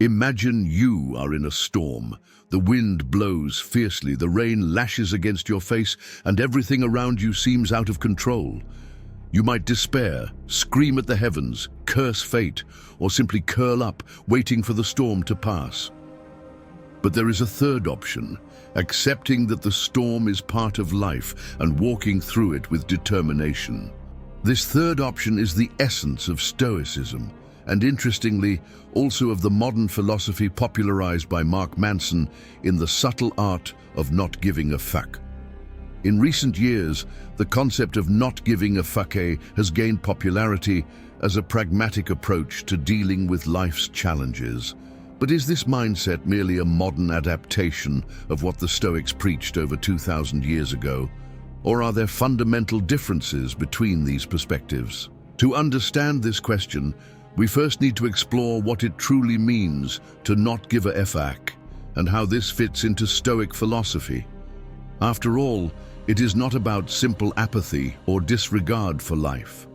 Imagine you are in a storm. The wind blows fiercely, the rain lashes against your face, and everything around you seems out of control. You might despair, scream at the heavens, curse fate, or simply curl up, waiting for the storm to pass. But there is a third option, accepting that the storm is part of life and walking through it with determination. This third option is the essence of Stoicism, and interestingly, also of the modern philosophy popularized by Mark Manson in The Subtle Art of Not Giving a Fuck. In recent years, the concept of not giving a fuck has gained popularity as a pragmatic approach to dealing with life's challenges. But is this mindset merely a modern adaptation of what the Stoics preached over 2,000 years ago? Or are there fundamental differences between these perspectives? To understand this question, we first need to explore what it truly means to not give a fuck and how this fits into Stoic philosophy. After all, it is not about simple apathy or disregard for life.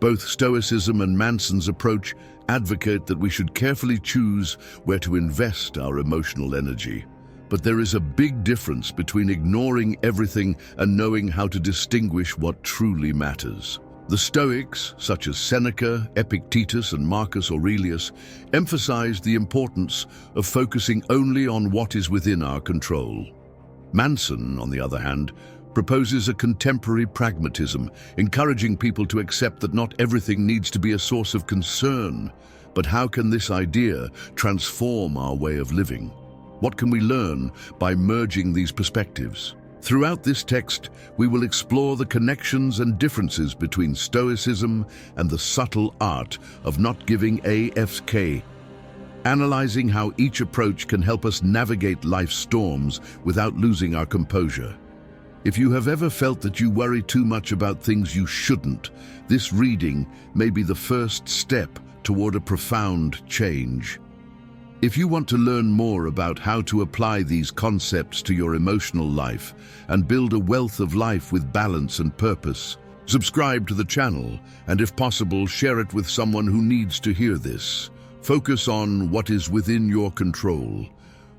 Both Stoicism and Manson's approach advocate that we should carefully choose where to invest our emotional energy. But there is a big difference between ignoring everything and knowing how to distinguish what truly matters. The Stoics, such as Seneca, Epictetus, and Marcus Aurelius, emphasized the importance of focusing only on what is within our control. Manson, on the other hand, proposes a contemporary pragmatism, encouraging people to accept that not everything needs to be a source of concern. But how can this idea transform our way of living? What can we learn by merging these perspectives? Throughout this text, we will explore the connections and differences between Stoicism and the subtle art of not giving a fuck, analyzing how each approach can help us navigate life's storms without losing our composure. If you have ever felt that you worry too much about things you shouldn't, this reading may be the first step toward a profound change. If you want to learn more about how to apply these concepts to your emotional life and build a wealth of life with balance and purpose, subscribe to the channel and, if possible, share it with someone who needs to hear this. Focus on what is within your control.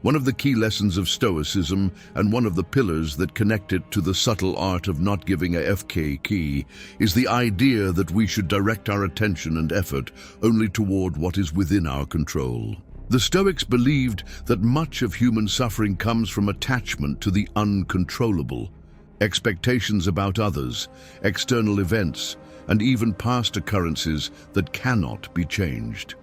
One of the key lessons of Stoicism and one of the pillars that connect it to the subtle art of not giving a fuck is the idea that we should direct our attention and effort only toward what is within our control. The Stoics believed that much of human suffering comes from attachment to the uncontrollable, expectations about others, external events, and even past occurrences that cannot be changed.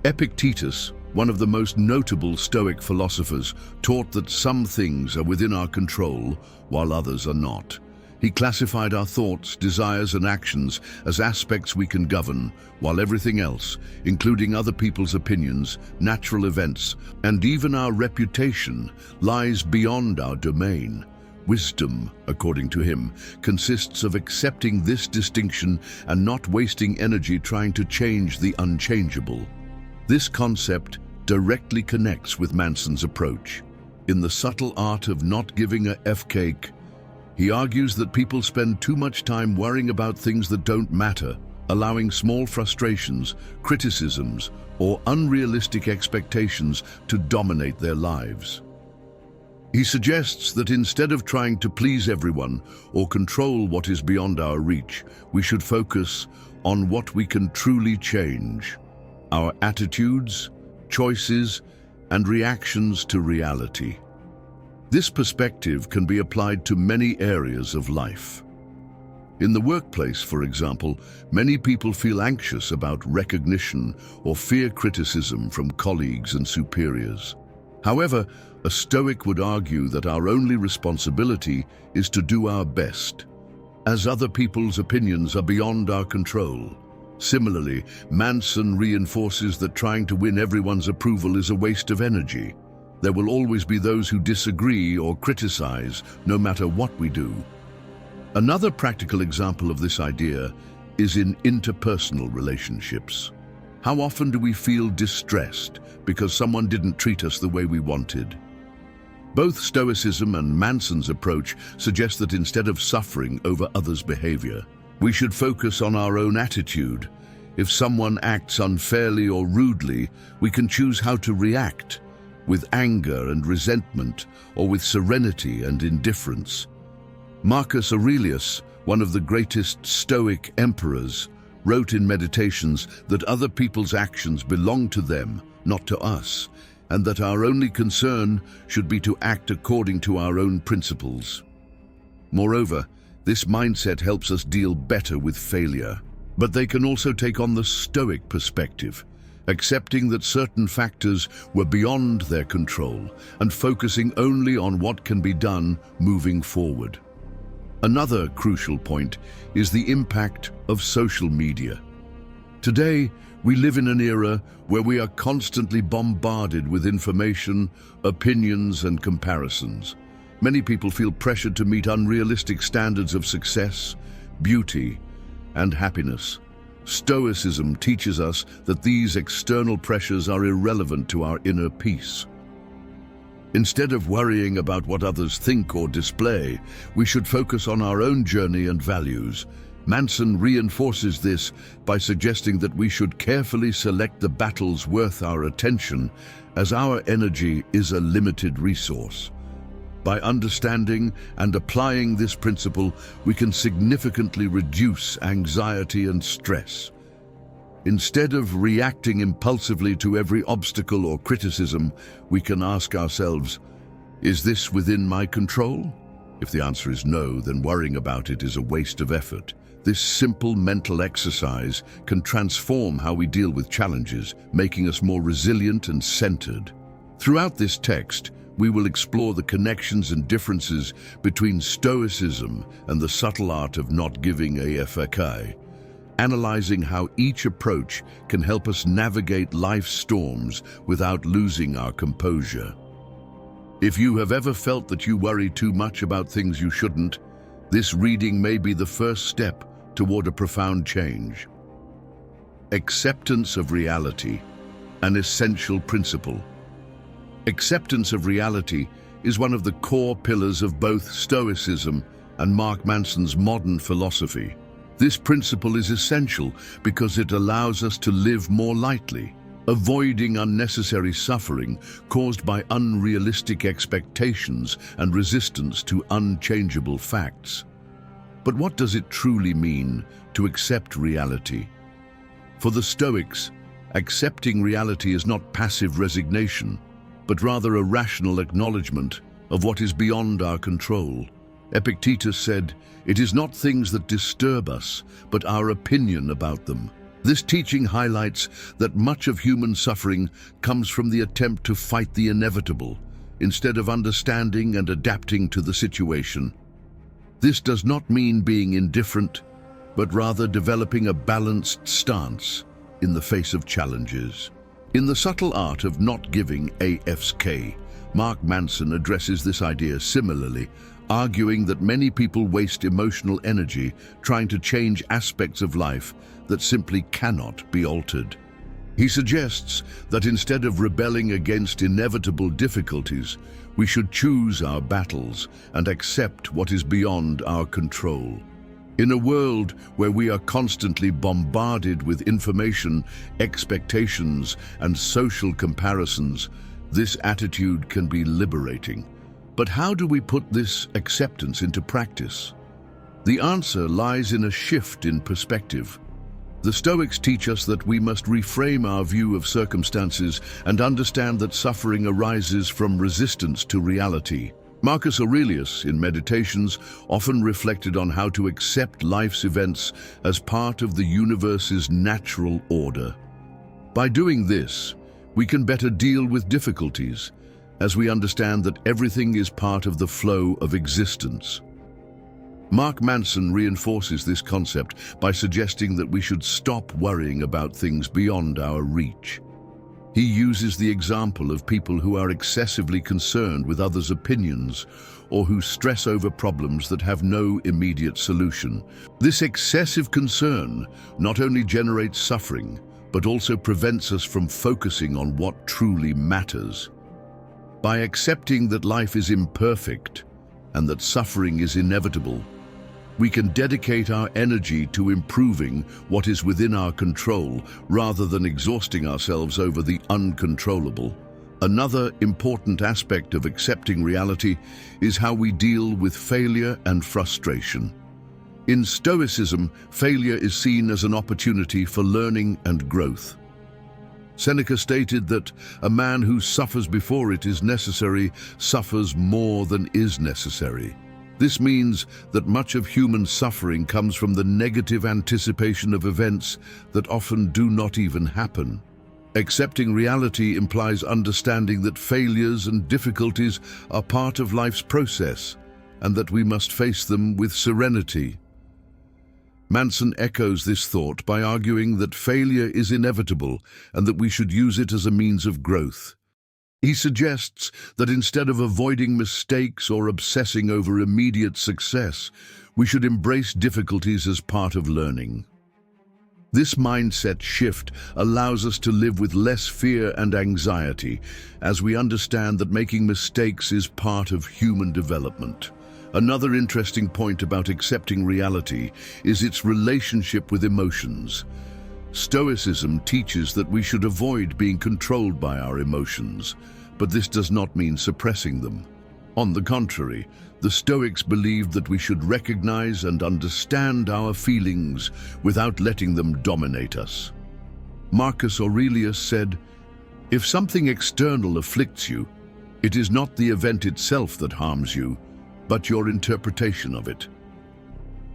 Epictetus, one of the most notable Stoic philosophers, taught that some things are within our control while others are not. He classified our thoughts, desires, and actions as aspects we can govern, while everything else, including other people's opinions, natural events, and even our reputation, lies beyond our domain. Wisdom, according to him, consists of accepting this distinction and not wasting energy trying to change the unchangeable. This concept directly connects with Manson's approach. In The Subtle Art of Not Giving a fuck, he argues that people spend too much time worrying about things that don't matter, allowing small frustrations, criticisms, or unrealistic expectations to dominate their lives. He suggests that instead of trying to please everyone or control what is beyond our reach, we should focus on what we can truly change: our attitudes, choices, and reactions to reality. This perspective can be applied to many areas of life. In the workplace, for example, many people feel anxious about recognition or fear criticism from colleagues and superiors. However, a Stoic would argue that our only responsibility is to do our best, as other people's opinions are beyond our control. Similarly, Manson reinforces that trying to win everyone's approval is a waste of energy. There will always be those who disagree or criticize, no matter what we do. Another practical example of this idea is in interpersonal relationships. How often do we feel distressed because someone didn't treat us the way we wanted? Both Stoicism and Manson's approach suggest that instead of suffering over others' behavior, we should focus on our own attitude. If someone acts unfairly or rudely, we can choose how to react, with anger and resentment, or with serenity and indifference. Marcus Aurelius, one of the greatest Stoic emperors, wrote in Meditations that other people's actions belong to them, not to us, and that our only concern should be to act according to our own principles. Moreover, this mindset helps us deal better with failure. But they can also take on the Stoic perspective, accepting that certain factors were beyond their control and focusing only on what can be done moving forward. Another crucial point is the impact of social media. Today, we live in an era where we are constantly bombarded with information, opinions, and comparisons. Many people feel pressured to meet unrealistic standards of success, beauty, and happiness. Stoicism teaches us that these external pressures are irrelevant to our inner peace. Instead of worrying about what others think or display, we should focus on our own journey and values. Manson reinforces this by suggesting that we should carefully select the battles worth our attention, as our energy is a limited resource. By understanding and applying this principle, we can significantly reduce anxiety and stress. Instead of reacting impulsively to every obstacle or criticism, we can ask ourselves, is this within my control? If the answer is no, then worrying about it is a waste of effort. This simple mental exercise can transform how we deal with challenges, making us more resilient and centered. Throughout this text, we will explore the connections and differences between Stoicism and the subtle art of not giving a fuck, analyzing how each approach can help us navigate life's storms without losing our composure. If you have ever felt that you worry too much about things you shouldn't, this reading may be the first step toward a profound change. Acceptance of reality, an essential principle. Acceptance of reality is one of the core pillars of both Stoicism and Mark Manson's modern philosophy. This principle is essential because it allows us to live more lightly, avoiding unnecessary suffering caused by unrealistic expectations and resistance to unchangeable facts. But what does it truly mean to accept reality? For the Stoics, accepting reality is not passive resignation, but rather a rational acknowledgement of what is beyond our control. Epictetus said, "It is not things that disturb us, but our opinion about them." This teaching highlights that much of human suffering comes from the attempt to fight the inevitable, instead of understanding and adapting to the situation. This does not mean being indifferent, but rather developing a balanced stance in the face of challenges. In The Subtle Art of Not Giving a fuck, Mark Manson addresses this idea similarly, arguing that many people waste emotional energy trying to change aspects of life that simply cannot be altered. He suggests that instead of rebelling against inevitable difficulties, we should choose our battles and accept what is beyond our control. In a world where we are constantly bombarded with information, expectations, and social comparisons, this attitude can be liberating. But how do we put this acceptance into practice? The answer lies in a shift in perspective. The Stoics teach us that we must reframe our view of circumstances and understand that suffering arises from resistance to reality. Marcus Aurelius, in Meditations, often reflected on how to accept life's events as part of the universe's natural order. By doing this, we can better deal with difficulties, as we understand that everything is part of the flow of existence. Mark Manson reinforces this concept by suggesting that we should stop worrying about things beyond our reach. He uses the example of people who are excessively concerned with others' opinions or who stress over problems that have no immediate solution. This excessive concern not only generates suffering, but also prevents us from focusing on what truly matters. By accepting that life is imperfect and that suffering is inevitable, We can dedicate our energy to improving what is within our control rather than exhausting ourselves over the uncontrollable. Another important aspect of accepting reality is how we deal with failure and frustration. In Stoicism, failure is seen as an opportunity for learning and growth. Seneca stated that a man who suffers before it is necessary suffers more than is necessary. This means that much of human suffering comes from the negative anticipation of events that often do not even happen. Accepting reality implies understanding that failures and difficulties are part of life's process and that we must face them with serenity. Manson echoes this thought by arguing that failure is inevitable and that we should use it as a means of growth. He suggests that instead of avoiding mistakes or obsessing over immediate success, we should embrace difficulties as part of learning. This mindset shift allows us to live with less fear and anxiety, as we understand that making mistakes is part of human development. Another interesting point about accepting reality is its relationship with emotions. Stoicism teaches that we should avoid being controlled by our emotions, but this does not mean suppressing them. On the contrary, the Stoics believed that we should recognize and understand our feelings without letting them dominate us. Marcus Aurelius said, "If something external afflicts you, it is not the event itself that harms you, but your interpretation of it."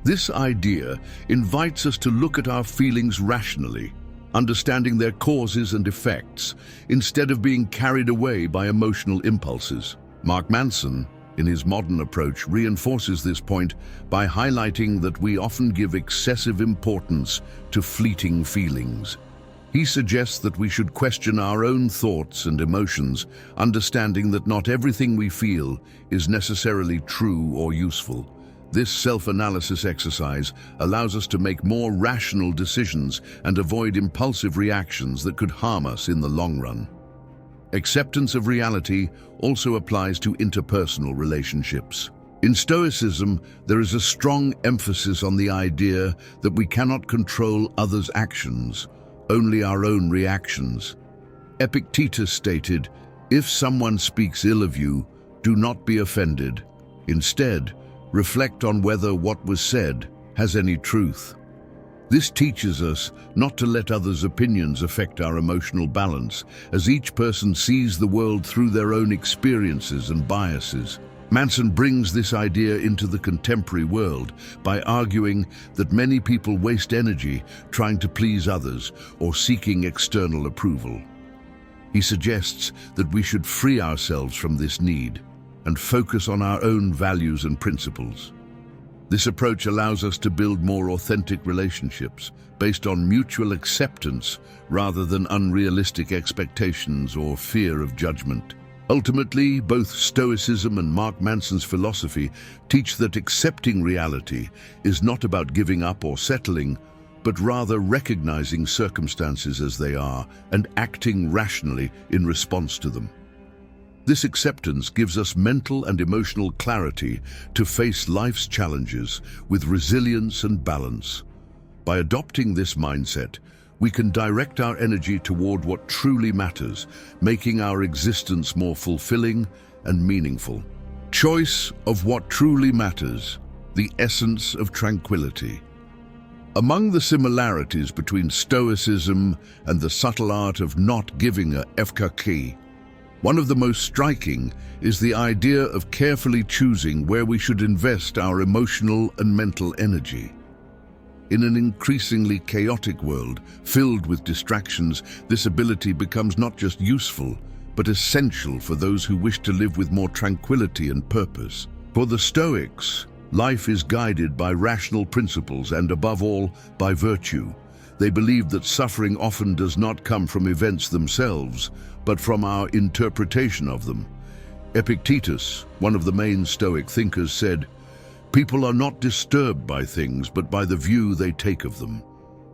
This idea invites us to look at our feelings rationally, understanding their causes and effects, instead of being carried away by emotional impulses. Mark Manson, in his modern approach, reinforces this point by highlighting that we often give excessive importance to fleeting feelings. He suggests that we should question our own thoughts and emotions, understanding that not everything we feel is necessarily true or useful. This self-analysis exercise allows us to make more rational decisions and avoid impulsive reactions that could harm us in the long run. Acceptance of reality also applies to interpersonal relationships. In Stoicism, there is a strong emphasis on the idea that we cannot control others' actions, only our own reactions. Epictetus stated, "If someone speaks ill of you, do not be offended. Instead, reflect on whether what was said has any truth." This teaches us not to let others' opinions affect our emotional balance, as each person sees the world through their own experiences and biases. Manson brings this idea into the contemporary world by arguing that many people waste energy trying to please others or seeking external approval. He suggests that we should free ourselves from this need and focus on our own values and principles. This approach allows us to build more authentic relationships based on mutual acceptance rather than unrealistic expectations or fear of judgment. Ultimately, both Stoicism and Mark Manson's philosophy teach that accepting reality is not about giving up or settling, but rather recognizing circumstances as they are and acting rationally in response to them. This acceptance gives us mental and emotional clarity to face life's challenges with resilience and balance. By adopting this mindset, we can direct our energy toward what truly matters, making our existence more fulfilling and meaningful. Choice of what truly matters, the essence of tranquility. Among the similarities between Stoicism and the subtle art of not giving a FKK, one of the most striking is the idea of carefully choosing where we should invest our emotional and mental energy. In an increasingly chaotic world filled with distractions, this ability becomes not just useful, but essential for those who wish to live with more tranquility and purpose. For the Stoics, life is guided by rational principles and, above all, by virtue. They believe that suffering often does not come from events themselves, but from our interpretation of them. Epictetus, one of the main Stoic thinkers, said, "People are not disturbed by things, but by the view they take of them."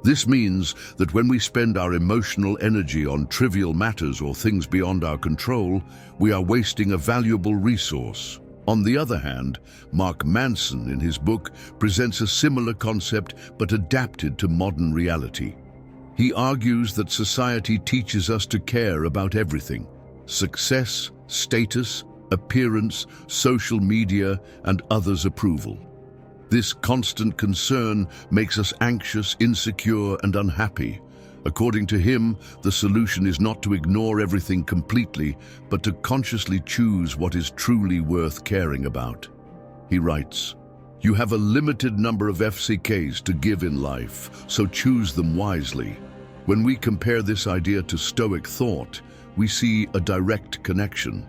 This means that when we spend our emotional energy on trivial matters or things beyond our control, we are wasting a valuable resource. On the other hand, Mark Manson in his book presents a similar concept but adapted to modern reality. He argues that society teaches us to care about everything: success, status, appearance, social media, and others' approval. This constant concern makes us anxious, insecure, and unhappy. According to him, the solution is not to ignore everything completely, but to consciously choose what is truly worth caring about. He writes, "You have a limited number of FCKs to give in life, so choose them wisely." When we compare this idea to Stoic thought, we see a direct connection.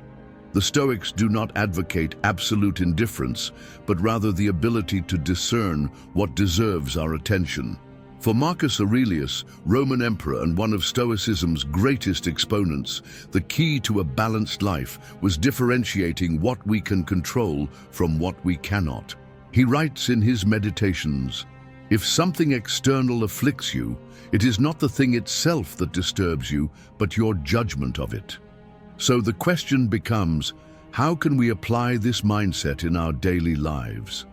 The Stoics do not advocate absolute indifference, but rather the ability to discern what deserves our attention. For Marcus Aurelius, Roman emperor and one of Stoicism's greatest exponents, the key to a balanced life was differentiating what we can control from what we cannot. He writes in his Meditations, "If something external afflicts you, it is not the thing itself that disturbs you, but your judgment of it." So the question becomes, how can we apply this mindset in our daily lives?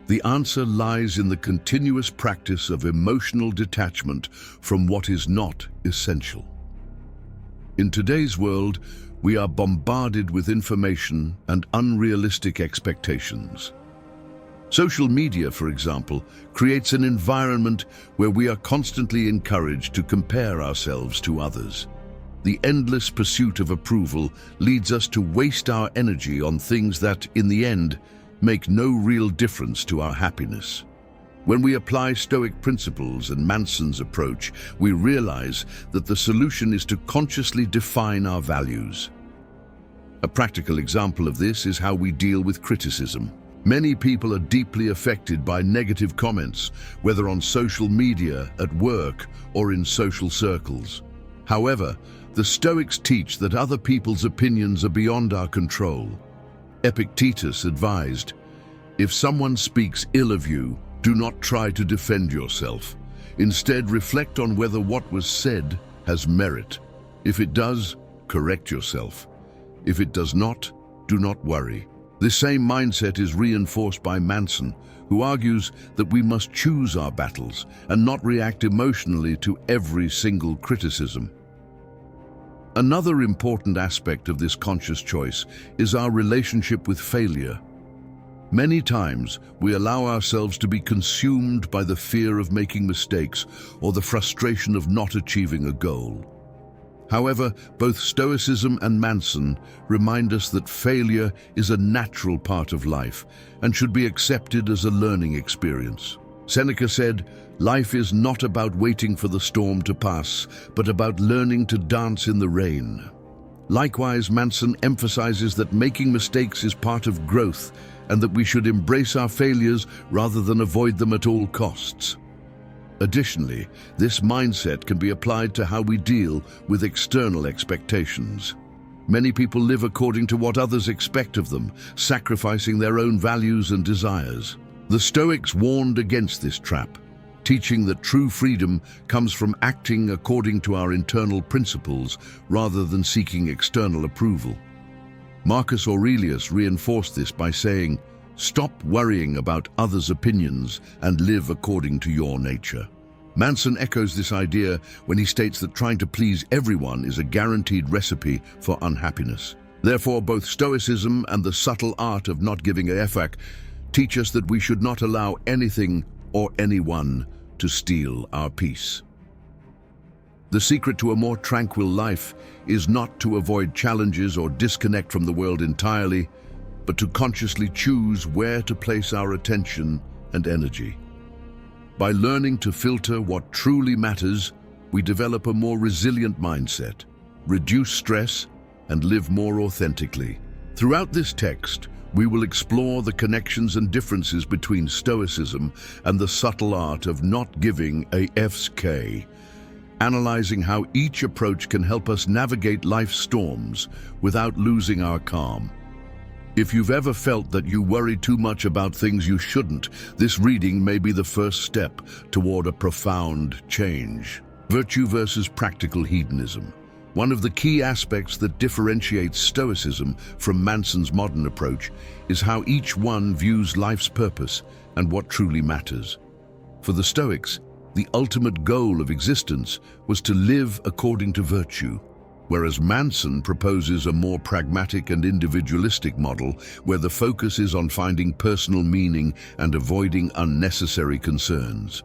The answer lies in the continuous practice of emotional detachment from what is not essential. In today's world, we are bombarded with information and unrealistic expectations. Social media, for example, creates an environment where we are constantly encouraged to compare ourselves to others. The endless pursuit of approval leads us to waste our energy on things that, in the end, make no real difference to our happiness. When we apply Stoic principles and Manson's approach, we realize that the solution is to consciously define our values. A practical example of this is how we deal with criticism. Many people are deeply affected by negative comments, whether on social media, at work, or in social circles. However, the Stoics teach that other people's opinions are beyond our control. Epictetus advised, "If someone speaks ill of you, do not try to defend yourself. Instead, reflect on whether what was said has merit. If it does, correct yourself. If it does not, do not worry." This same mindset is reinforced by Manson, who argues that we must choose our battles and not react emotionally to every single criticism. Another important aspect of this conscious choice is our relationship with failure. Many times, we allow ourselves to be consumed by the fear of making mistakes or the frustration of not achieving a goal. However, both Stoicism and Manson remind us that failure is a natural part of life and should be accepted as a learning experience. Seneca said, "Life is not about waiting for the storm to pass, but about learning to dance in the rain." Likewise, Manson emphasizes that making mistakes is part of growth and that we should embrace our failures rather than avoid them at all costs. Additionally, this mindset can be applied to how we deal with external expectations. Many people live according to what others expect of them, sacrificing their own values and desires. The Stoics warned against this trap, teaching that true freedom comes from acting according to our internal principles rather than seeking external approval. Marcus Aurelius reinforced this by saying, "Stop worrying about others' opinions and live according to your nature." Manson echoes this idea when he states that trying to please everyone is a guaranteed recipe for unhappiness. Therefore, both Stoicism and the subtle art of not giving a fuck teach us that we should not allow anything or anyone to steal our peace. The secret to a more tranquil life is not to avoid challenges or disconnect from the world entirely, but to consciously choose where to place our attention and energy. By learning to filter what truly matters, we develop a more resilient mindset, reduce stress, and live more authentically. Throughout this text, we will explore the connections and differences between Stoicism and the subtle art of not giving a fuck, analyzing how each approach can help us navigate life's storms without losing our calm. If you've ever felt that you worry too much about things you shouldn't, this reading may be the first step toward a profound change. Virtue versus practical hedonism. One of the key aspects that differentiates Stoicism from Manson's modern approach is how each one views life's purpose and what truly matters. For the Stoics, the ultimate goal of existence was to live according to virtue, whereas Manson proposes a more pragmatic and individualistic model where the focus is on finding personal meaning and avoiding unnecessary concerns.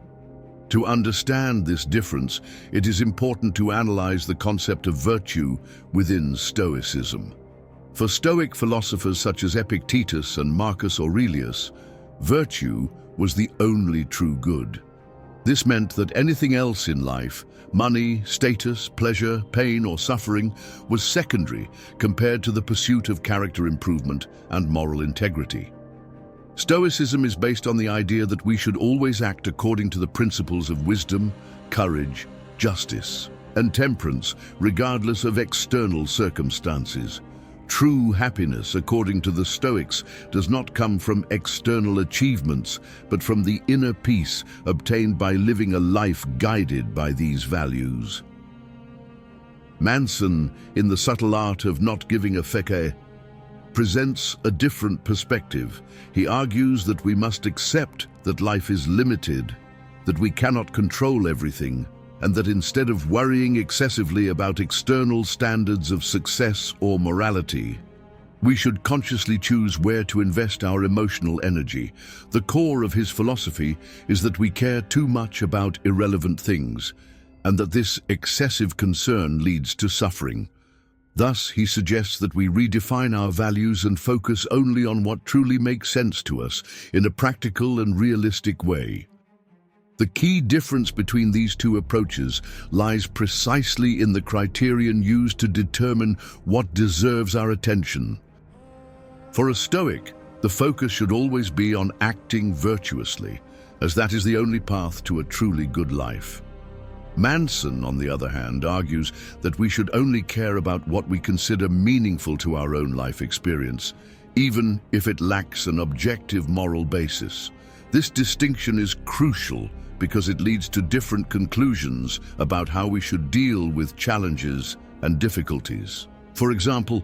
To understand this difference, it is important to analyze the concept of virtue within Stoicism. For Stoic philosophers such as Epictetus and Marcus Aurelius, virtue was the only true good. This meant that anything else in life, money, status, pleasure, pain, or suffering, was secondary compared to the pursuit of character improvement and moral integrity. Stoicism is based on the idea that we should always act according to the principles of wisdom, courage, justice, and temperance, regardless of external circumstances. True happiness, according to the Stoics, does not come from external achievements, but from the inner peace obtained by living a life guided by these values. Manson, in The Subtle Art of Not Giving a Feck, presents a different perspective. He argues that we must accept that life is limited, that we cannot control everything, and that instead of worrying excessively about external standards of success or morality, we should consciously choose where to invest our emotional energy. The core of his philosophy is that we care too much about irrelevant things, and that this excessive concern leads to suffering. Thus, he suggests that we redefine our values and focus only on what truly makes sense to us in a practical and realistic way. The key difference between these two approaches lies precisely in the criterion used to determine what deserves our attention. For a Stoic, the focus should always be on acting virtuously, as that is the only path to a truly good life. Manson, on the other hand, argues that we should only care about what we consider meaningful to our own life experience, even if it lacks an objective moral basis. This distinction is crucial because it leads to different conclusions about how we should deal with challenges and difficulties. For example,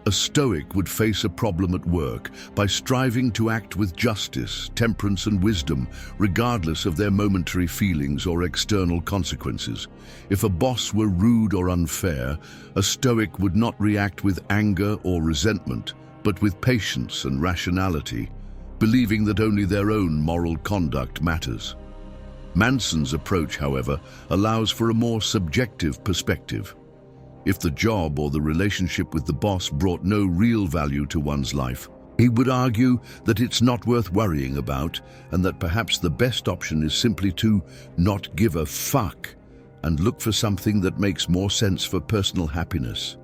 a Stoic would face a problem at work by striving to act with justice, temperance, and wisdom, regardless of their momentary feelings or external consequences. If a boss were rude or unfair, a Stoic would not react with anger or resentment, but with patience and rationality, believing that only their own moral conduct matters. Manson's approach, however, allows for a more subjective perspective. If the job or the relationship with the boss brought no real value to one's life, he would argue that it's not worth worrying about and that perhaps the best option is simply to not give a fuck and look for something that makes more sense for personal happiness.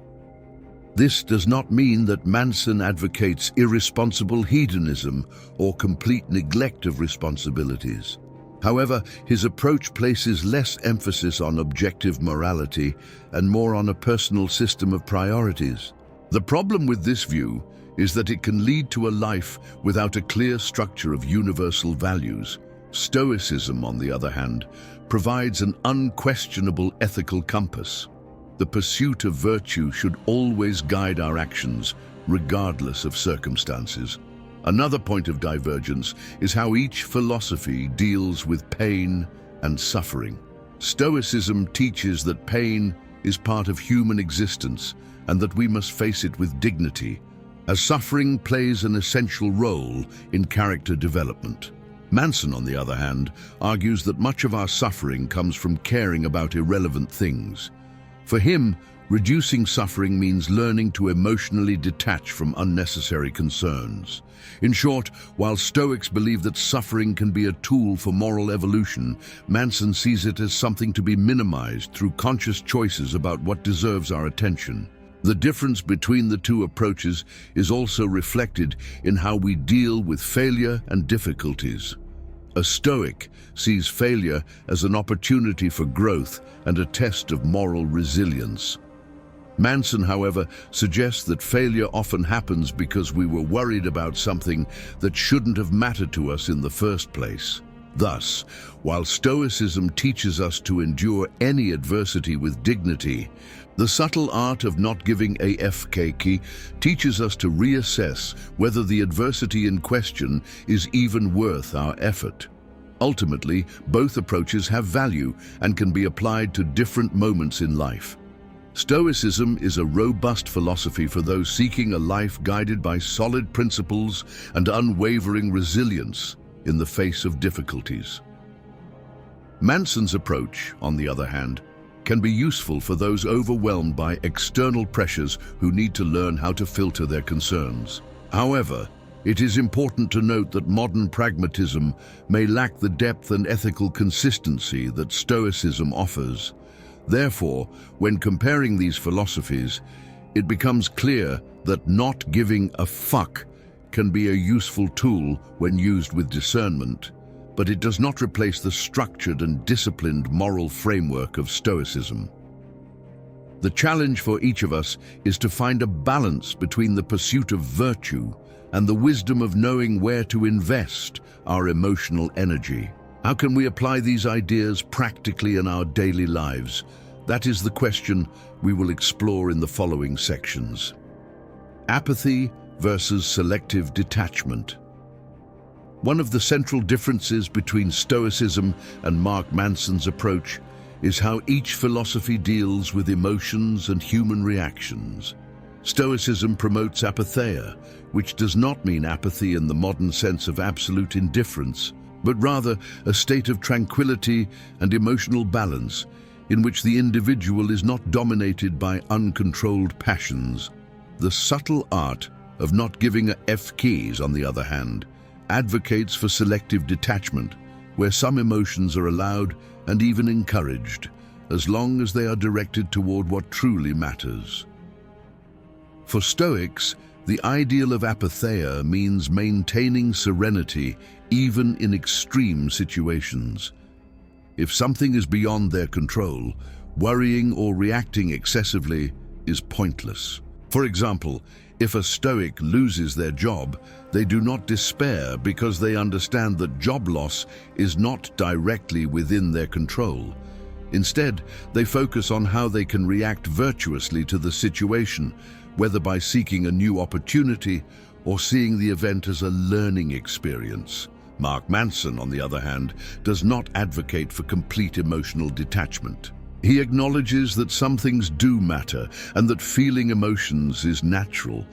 This does not mean that Manson advocates irresponsible hedonism or complete neglect of responsibilities. However, his approach places less emphasis on objective morality and more on a personal system of priorities. The problem with this view is that it can lead to a life without a clear structure of universal values. Stoicism, on the other hand, provides an unquestionable ethical compass. The pursuit of virtue should always guide our actions, regardless of circumstances. Another point of divergence is how each philosophy deals with pain and suffering. Stoicism teaches that pain is part of human existence and that we must face it with dignity, as suffering plays an essential role in character development. Manson, on the other hand, argues that much of our suffering comes from caring about irrelevant things. For him, reducing suffering means learning to emotionally detach from unnecessary concerns. In short, while Stoics believe that suffering can be a tool for moral evolution, Manson sees it as something to be minimized through conscious choices about what deserves our attention. The difference between the two approaches is also reflected in how we deal with failure and difficulties. A Stoic sees failure as an opportunity for growth and a test of moral resilience. Manson, however, suggests that failure often happens because we were worried about something that shouldn't have mattered to us in the first place. Thus, while Stoicism teaches us to endure any adversity with dignity, the subtle art of not giving a FK teaches us to reassess whether the adversity in question is even worth our effort. Ultimately, both approaches have value and can be applied to different moments in life. Stoicism is a robust philosophy for those seeking a life guided by solid principles and unwavering resilience in the face of difficulties. Manson's approach, on the other hand, can be useful for those overwhelmed by external pressures who need to learn how to filter their concerns. However, it is important to note that modern pragmatism may lack the depth and ethical consistency that Stoicism offers. Therefore, when comparing these philosophies, it becomes clear that not giving a fuck can be a useful tool when used with discernment, but it does not replace the structured and disciplined moral framework of Stoicism. The challenge for each of us is to find a balance between the pursuit of virtue and the wisdom of knowing where to invest our emotional energy. How can we apply these ideas practically in our daily lives? That is the question we will explore in the following sections. Apathy versus selective detachment. One of the central differences between Stoicism and Mark Manson's approach is how each philosophy deals with emotions and human reactions. Stoicism promotes apatheia, which does not mean apathy in the modern sense of absolute indifference, but rather a state of tranquility and emotional balance in which the individual is not dominated by uncontrolled passions. The subtle art of not giving a F keys, on the other hand, advocates for selective detachment, where some emotions are allowed and even encouraged, as long as they are directed toward what truly matters. For Stoics, the ideal of apatheia means maintaining serenity even in extreme situations. If something is beyond their control, worrying or reacting excessively is pointless. For example, if a Stoic loses their job, they do not despair because they understand that job loss is not directly within their control. Instead, they focus on how they can react virtuously to the situation, whether by seeking a new opportunity or seeing the event as a learning experience. Mark Manson, on the other hand, does not advocate for complete emotional detachment. He acknowledges that some things do matter and that feeling emotions is natural.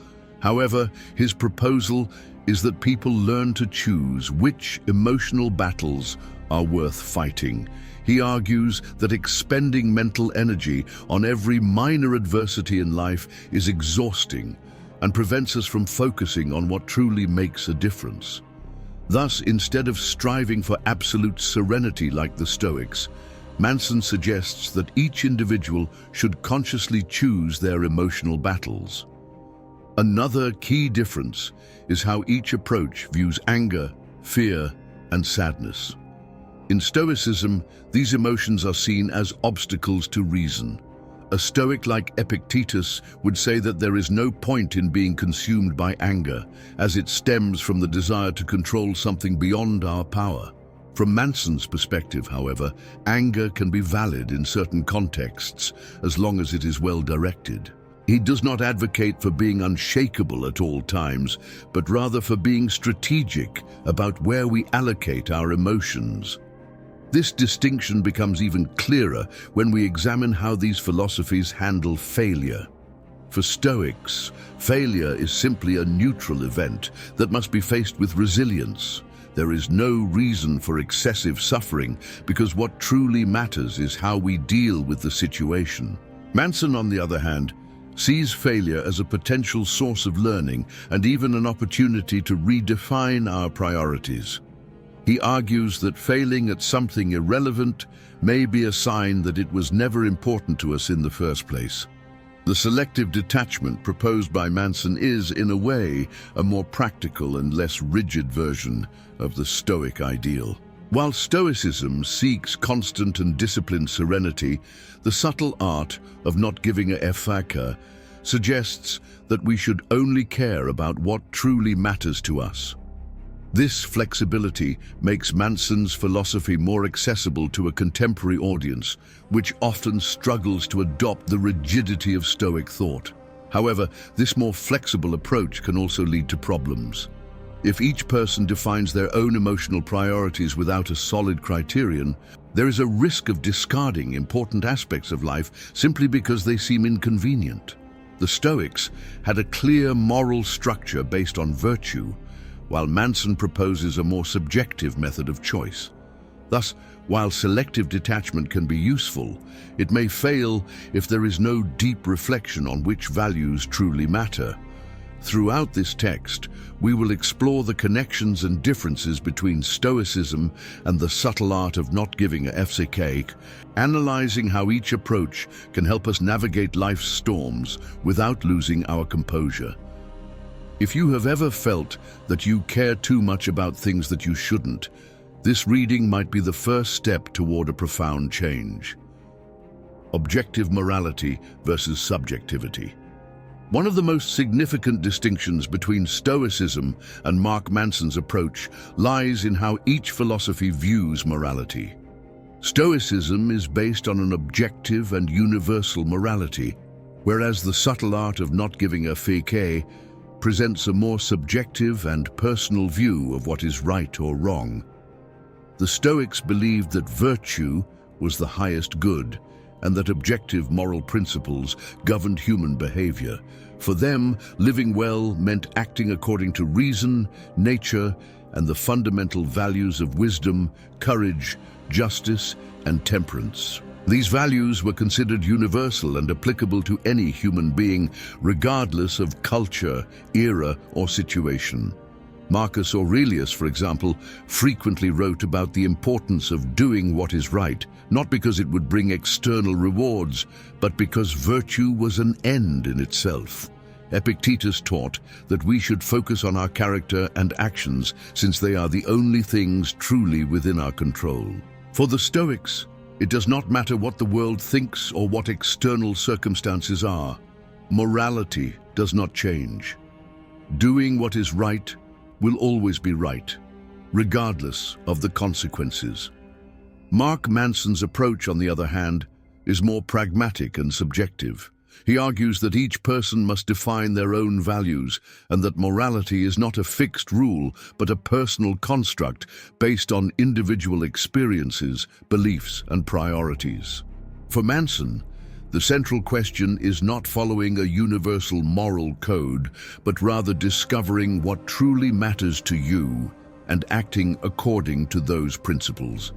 However, his proposal is that people learn to choose which emotional battles are worth fighting. He argues that expending mental energy on every minor adversity in life is exhausting and prevents us from focusing on what truly makes a difference. Thus, instead of striving for absolute serenity like the Stoics, Manson suggests that each individual should consciously choose their emotional battles. Another key difference is how each approach views anger, fear, and sadness. In Stoicism, these emotions are seen as obstacles to reason. A Stoic like Epictetus would say that there is no point in being consumed by anger, as it stems from the desire to control something beyond our power. From Manson's perspective, however, anger can be valid in certain contexts as long as it is well directed. He does not advocate for being unshakable at all times, but rather for being strategic about where we allocate our emotions. This distinction becomes even clearer when we examine how these philosophies handle failure. For Stoics, failure is simply a neutral event that must be faced with resilience. There is no reason for excessive suffering because what truly matters is how we deal with the situation. Manson, on the other hand, sees failure as a potential source of learning and even an opportunity to redefine our priorities. He argues that failing at something irrelevant may be a sign that it was never important to us in the first place. The selective detachment proposed by Manson is, in a way, a more practical and less rigid version of the Stoic ideal. While Stoicism seeks constant and disciplined serenity, the subtle art of not giving a fuck suggests that we should only care about what truly matters to us. This flexibility makes Manson's philosophy more accessible to a contemporary audience, which often struggles to adopt the rigidity of Stoic thought. However, this more flexible approach can also lead to problems. If each person defines their own emotional priorities without a solid criterion, there is a risk of discarding important aspects of life simply because they seem inconvenient. The Stoics had a clear moral structure based on virtue, while Manson proposes a more subjective method of choice. Thus, while selective detachment can be useful, it may fail if there is no deep reflection on which values truly matter. Throughout this text, we will explore the connections and differences between Stoicism and the subtle art of not giving a f's cake, analyzing how each approach can help us navigate life's storms without losing our composure. If you have ever felt that you care too much about things that you shouldn't, this reading might be the first step toward a profound change. Objective morality versus subjectivity. One of the most significant distinctions between Stoicism and Mark Manson's approach lies in how each philosophy views morality. Stoicism is based on an objective and universal morality, whereas the subtle art of not giving a fake presents a more subjective and personal view of what is right or wrong. The Stoics believed that virtue was the highest good and that objective moral principles governed human behavior. For them, living well meant acting according to reason, nature, and the fundamental values of wisdom, courage, justice, and temperance. These values were considered universal and applicable to any human being, regardless of culture, era, or situation. Marcus Aurelius, for example, frequently wrote about the importance of doing what is right, not because it would bring external rewards, but because virtue was an end in itself. Epictetus taught that we should focus on our character and actions, since they are the only things truly within our control. For the Stoics, it does not matter what the world thinks or what external circumstances are. Morality does not change. Doing what is right will always be right, regardless of the consequences. Mark Manson's approach, on the other hand, is more pragmatic and subjective. He argues that each person must define their own values and that morality is not a fixed rule but a personal construct based on individual experiences, beliefs, and priorities. For Manson, the central question is not following a universal moral code, but rather discovering what truly matters to you and acting according to those principles.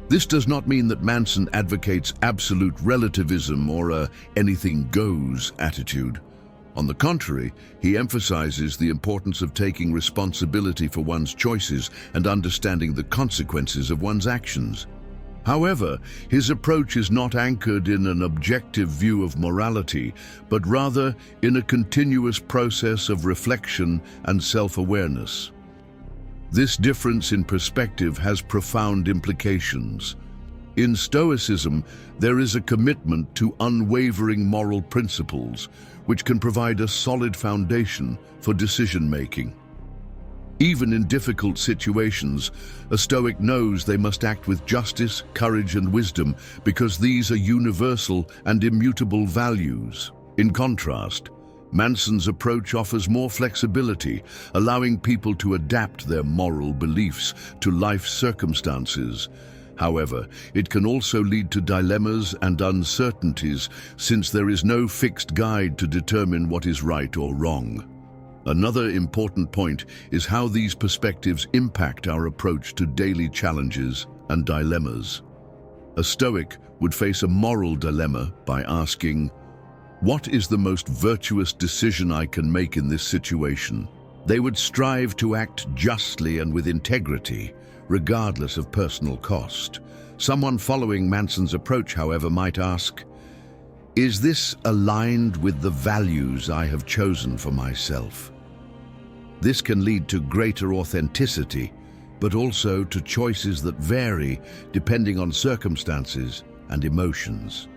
This does not mean that Manson advocates absolute relativism or a anything goes attitude. On the contrary, he emphasizes the importance of taking responsibility for one's choices and understanding the consequences of one's actions. However, his approach is not anchored in an objective view of morality, but rather in a continuous process of reflection and self-awareness. This difference in perspective has profound implications. In Stoicism, there is a commitment to unwavering moral principles, which can provide a solid foundation for decision-making. Even in difficult situations, a Stoic knows they must act with justice, courage, and wisdom because these are universal and immutable values. In contrast, Manson's approach offers more flexibility, allowing people to adapt their moral beliefs to life circumstances. However, it can also lead to dilemmas and uncertainties since there is no fixed guide to determine what is right or wrong. Another important point is how these perspectives impact our approach to daily challenges and dilemmas. A Stoic would face a moral dilemma by asking, "What is the most virtuous decision I can make in this situation?" They would strive to act justly and with integrity, regardless of personal cost. Someone following Manson's approach, however, might ask, "Is this aligned with the values I have chosen for myself?" This can lead to greater authenticity, but also to choices that vary depending on circumstances and emotions.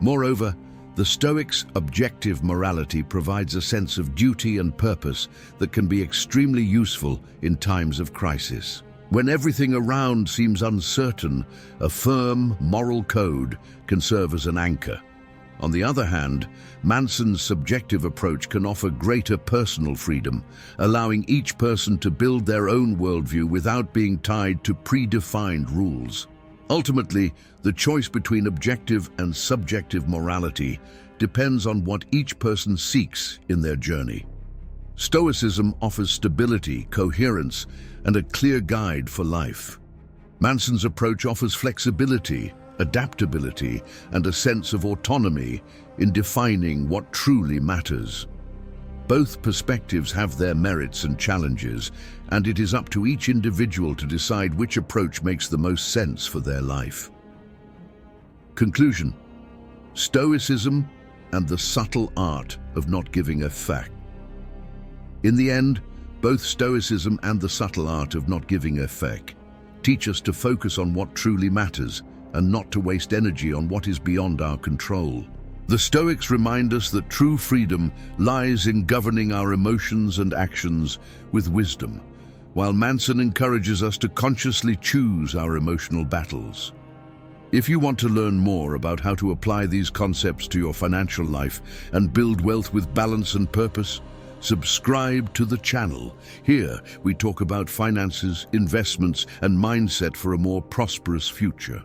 Moreover, The Stoics' objective morality provides a sense of duty and purpose that can be extremely useful in times of crisis. When everything around seems uncertain, a firm moral code can serve as an anchor. On the other hand, Manson's subjective approach can offer greater personal freedom, allowing each person to build their own worldview without being tied to predefined rules. Ultimately, the choice between objective and subjective morality depends on what each person seeks in their journey. Stoicism offers stability, coherence, and a clear guide for life. Manson's approach offers flexibility, adaptability, and a sense of autonomy in defining what truly matters. Both perspectives have their merits and challenges, and it is up to each individual to decide which approach makes the most sense for their life. Conclusion: Stoicism and the subtle art of not giving a fuck. In the end, both Stoicism and the subtle art of not giving a fuck teach us to focus on what truly matters and not to waste energy on what is beyond our control. The Stoics remind us that true freedom lies in governing our emotions and actions with wisdom, while Manson encourages us to consciously choose our emotional battles. If you want to learn more about how to apply these concepts to your financial life and build wealth with balance and purpose, subscribe to the channel. Here we talk about finances, investments, and mindset for a more prosperous future.